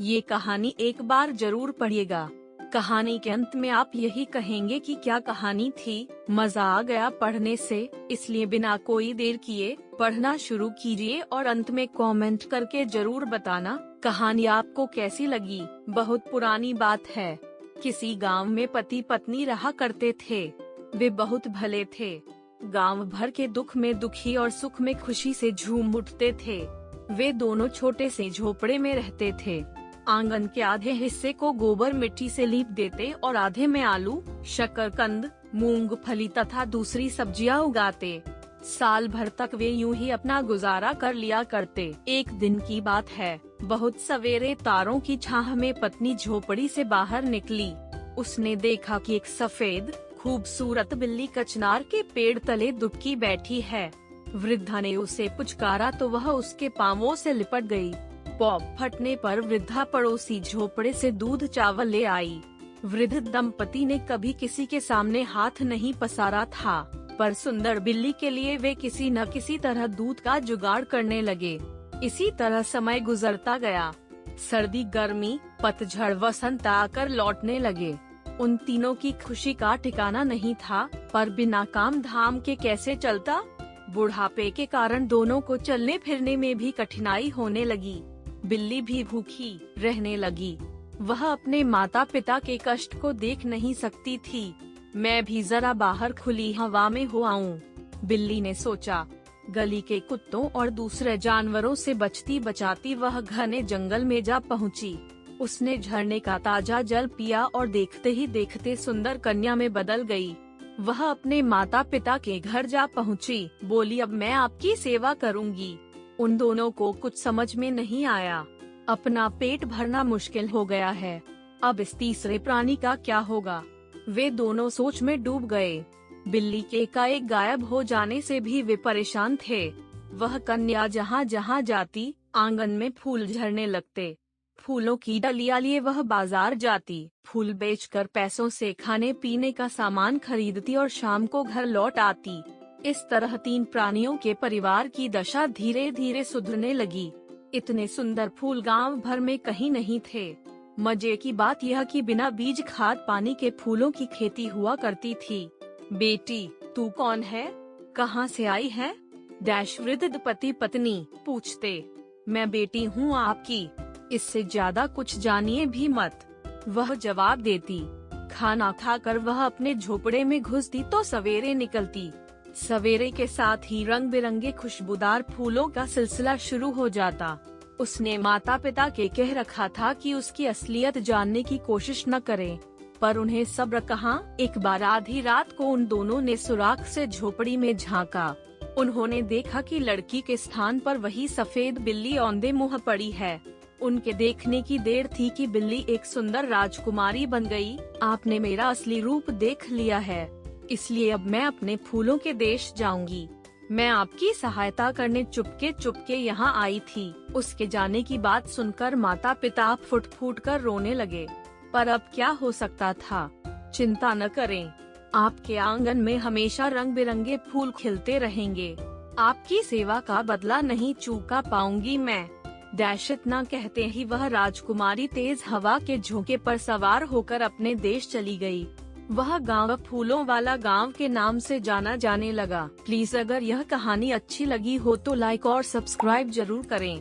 ये कहानी एक बार जरूर पढ़िएगा। कहानी के अंत में आप यही कहेंगे कि क्या कहानी थी, मजा आ गया पढ़ने से। इसलिए बिना कोई देर किए पढ़ना शुरू कीजिए और अंत में कमेंट करके जरूर बताना कहानी आपको कैसी लगी। बहुत पुरानी बात है। किसी गांव में पति पत्नी रहा करते थे। वे बहुत भले थे। गांव भर के दुख में दुखी और सुख में खुशी से झूम उठते थे। वे दोनों छोटे से झोपड़े में रहते थे। आंगन के आधे हिस्से को गोबर मिट्टी से लीप देते और आधे में आलू, शकरकंद, मूंगफली तथा दूसरी सब्जियां उगाते। साल भर तक वे यूं ही अपना गुजारा कर लिया करते। एक दिन की बात है, बहुत सवेरे तारों की छाह में पत्नी झोपड़ी से बाहर निकली। उसने देखा कि एक सफेद खूबसूरत बिल्ली कचनार के पेड़ तले दुबकी बैठी है। वृद्धा ने उसे पुचकारा तो वह उसके पांवों से लिपट गई। पॉप फटने पर वृद्धा पड़ोसी झोपड़े से दूध चावल ले आई। वृद्ध दंपति ने कभी किसी के सामने हाथ नहीं पसारा था, पर सुंदर बिल्ली के लिए वे किसी न किसी तरह दूध का जुगाड़ करने लगे। इसी तरह समय गुजरता गया। सर्दी, गर्मी, पतझड़, वसंत आकर लौटने लगे। उन तीनों की खुशी का ठिकाना नहीं था, पर बिना काम धाम के कैसे चलता। बुढ़ापे के कारण दोनों को चलने फिरने में भी कठिनाई होने लगी। बिल्ली भी भूखी रहने लगी। वह अपने माता पिता के कष्ट को देख नहीं सकती थी। मैं भी जरा बाहर खुली हवा में हो आऊं, बिल्ली ने सोचा। गली के कुत्तों और दूसरे जानवरों से बचती बचाती वह घने जंगल में जा पहुंची। उसने झरने का ताजा जल पिया और देखते ही देखते सुंदर कन्या में बदल गई। वह अपने माता पिता के घर जा पहुंची। बोली, अब मैं आपकी सेवा करूंगी। उन दोनों को कुछ समझ में नहीं आया। अपना पेट भरना मुश्किल हो गया है, अब इस तीसरे प्राणी का क्या होगा। वे दोनों सोच में डूब गए। बिल्ली के एकाएक गायब हो जाने से भी वे परेशान थे। वह कन्या जहाँ जहाँ जाती, आंगन में फूल झड़ने लगते। फूलों की डलियां लिए वह बाजार जाती, फूल बेचकर पैसों से खाने पीने का सामान खरीदती और शाम को घर लौट आती। इस तरह तीन प्राणियों के परिवार की दशा धीरे धीरे सुधरने लगी। इतने सुंदर फूल गांव भर में कहीं नहीं थे। मजे की बात यह कि बिना बीज खाद पानी के फूलों की खेती हुआ करती थी। बेटी, तू कौन है, कहाँ से आई है? वृद्ध पति पत्नी पूछते। मैं बेटी हूँ आपकी, इससे ज्यादा कुछ जानिए भी मत, वह जवाब देती। खाना खाकर वह अपने झोपड़े में घुसती तो सवेरे निकलती। सवेरे के साथ ही रंग बिरंगे खुशबूदार फूलों का सिलसिला शुरू हो जाता। उसने माता पिता के कह रखा था कि उसकी असलियत जानने की कोशिश न करें, पर उन्हें सब्र कहाँ। एक बार आधी रात को उन दोनों ने सुराख से झोपड़ी में झांका। उन्होंने देखा कि लड़की के स्थान पर वही सफेद बिल्ली औंधे मुँह पड़ी है। उनके देखने की देर थी कि बिल्ली एक सुंदर राजकुमारी बन गई। आपने मेरा असली रूप देख लिया है, इसलिए अब मैं अपने फूलों के देश जाऊंगी। मैं आपकी सहायता करने चुपके यहाँ आई थी। उसके जाने की बात सुनकर माता पिता फुट फुट कर रोने लगे, पर अब क्या हो सकता था। चिंता न करें, आपके आंगन में हमेशा रंग बिरंगे फूल खिलते रहेंगे। आपकी सेवा का बदला नहीं चुका पाऊंगी मैं। इतना कहते ही वह राजकुमारी तेज हवा के झोंके पर सवार होकर अपने देश चली गई। वह गांव फूलों वाला गांव के नाम से जाना जाने लगा। प्लीज अगर यह कहानी अच्छी लगी हो तो लाइक और सब्सक्राइब जरूर करें।